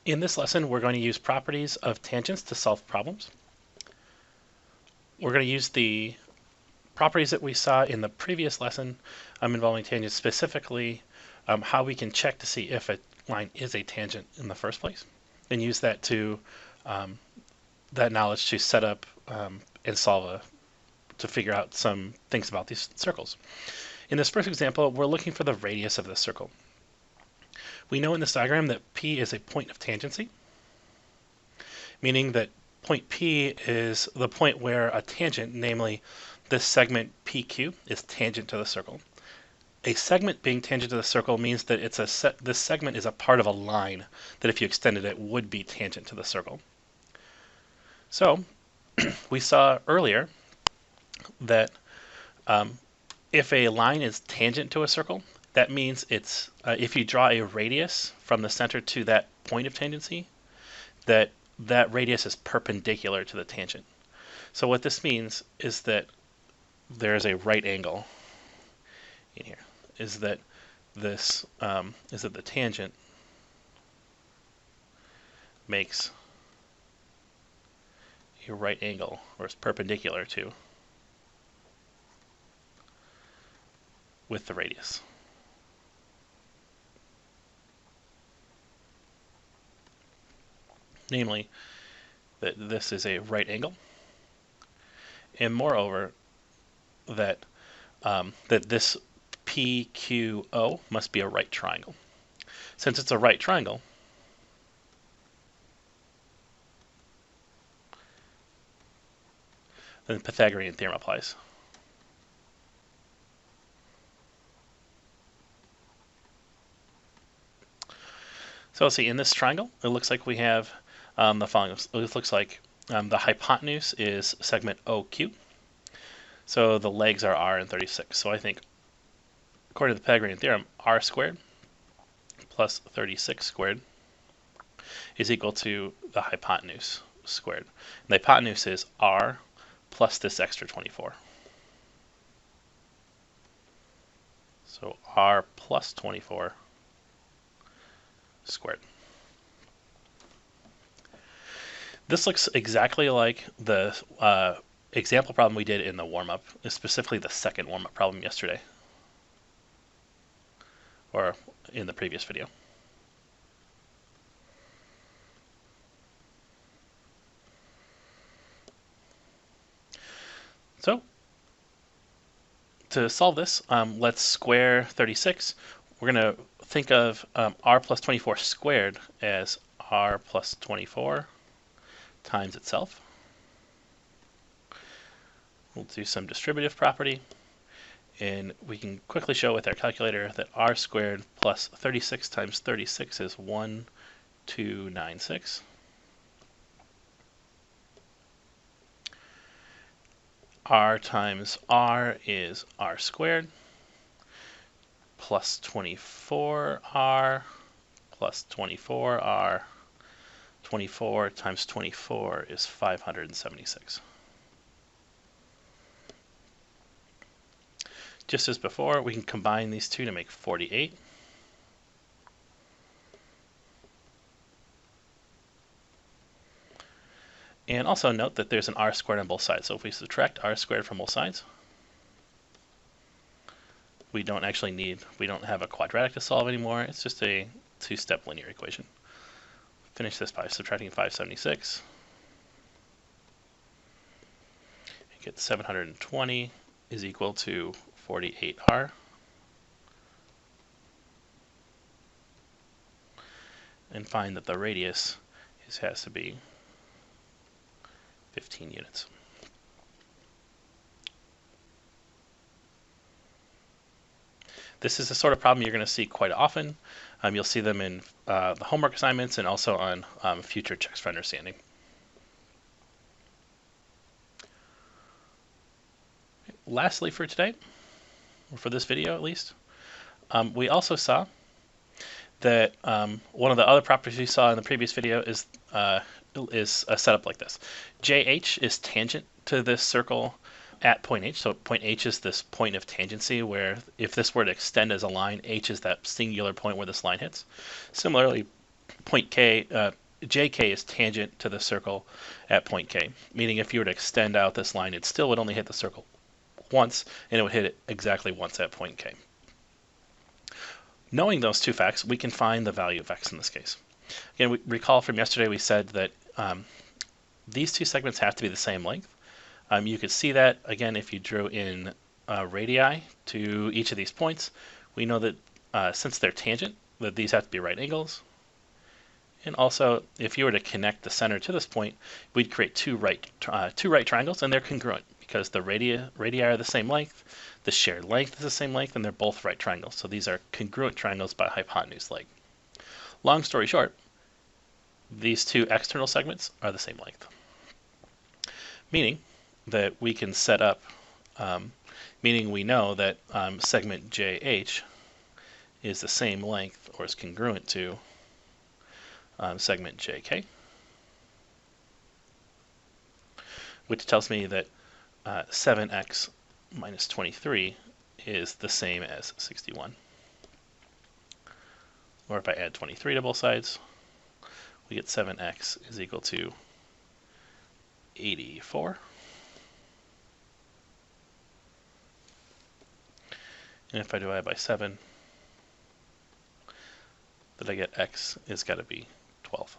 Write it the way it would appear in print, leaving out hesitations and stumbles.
In this lesson, we're going to use properties of tangents to solve problems. We're going to use the properties that we saw in the previous lesson involving tangents, specifically how we can check to see if a line is a tangent in the first place, and use that to that knowledge to set up and to figure out some things about these circles. In this first example, we're looking for the radius of the circle. We know in this diagram that P is a point of tangency, meaning that point P is the point where a tangent, namely this segment PQ, is tangent to the circle. A segment being tangent to the circle means that this segment is a part of a line that if you extended it would be tangent to the circle. So we saw earlier that if a line is tangent to a circle, that means it's if you draw a radius from the center to that point of tangency, that radius is perpendicular to the tangent. So what this means is that there is a right angle in here. Is that the tangent makes a right angle, or is perpendicular to, with the radius. Namely, that this is a right angle, and moreover, that this PQO must be a right triangle. Since it's a right triangle, then the Pythagorean theorem applies. So let's see, in this triangle, it looks like we have the following. It looks like the hypotenuse is segment OQ. So the legs are r and 36. So I think, according to the Pythagorean theorem, r squared plus 36 squared is equal to the hypotenuse squared. And the hypotenuse is r plus this extra 24. So r plus 24 squared. This looks exactly like the example problem we did in the warm-up, specifically the second warm-up problem yesterday, or in the previous video. So to solve this, let's square 36. We're going to think of r plus 24 squared as r plus 24 times itself. We'll do some distributive property, and we can quickly show with our calculator that r squared plus 36 times 36 is 1296. R times r is r squared plus 24r plus 24r. 24 times 24 is 576. Just as before, we can combine these two to make 48. And also note that there's an r squared on both sides. So if we subtract r squared from both sides, we don't have a quadratic to solve anymore. It's just a two-step linear equation. Finish this by subtracting 576. You get 720 is equal to 48r. And find that the radius has to be 15 units. This is the sort of problem you're going to see quite often. You'll see them in the homework assignments and also on future checks for understanding. Lastly for today, or for this video at least, we also saw that one of the other properties we saw in the previous video is set up like this. JH is tangent to this circle at point H. So point H is this point of tangency where if this were to extend as a line, H is that singular point where this line hits. Similarly, point K, JK is tangent to the circle at point K, meaning if you were to extend out this line, it still would only hit the circle once, and it would hit it exactly once at point K. Knowing those two facts, we can find the value of x in this case. Again, we recall from yesterday we said that these two segments have to be the same length. You could see that, again, if you drew in radii to each of these points. We know that since they're tangent, that these have to be right angles. And also, if you were to connect the center to this point, we'd create two right triangles, and they're congruent because the radii are the same length, the shared length is the same length, and they're both right triangles. So these are congruent triangles by hypotenuse leg. Long story short, these two external segments are the same length, meaning that we can set up, meaning we know that segment JH is the same length or is congruent to segment JK, which tells me that 7x minus 23 is the same as 61. Or if I add 23 to both sides, we get 7x is equal to 84. And if I divide by 7, then I get x is got to be 12.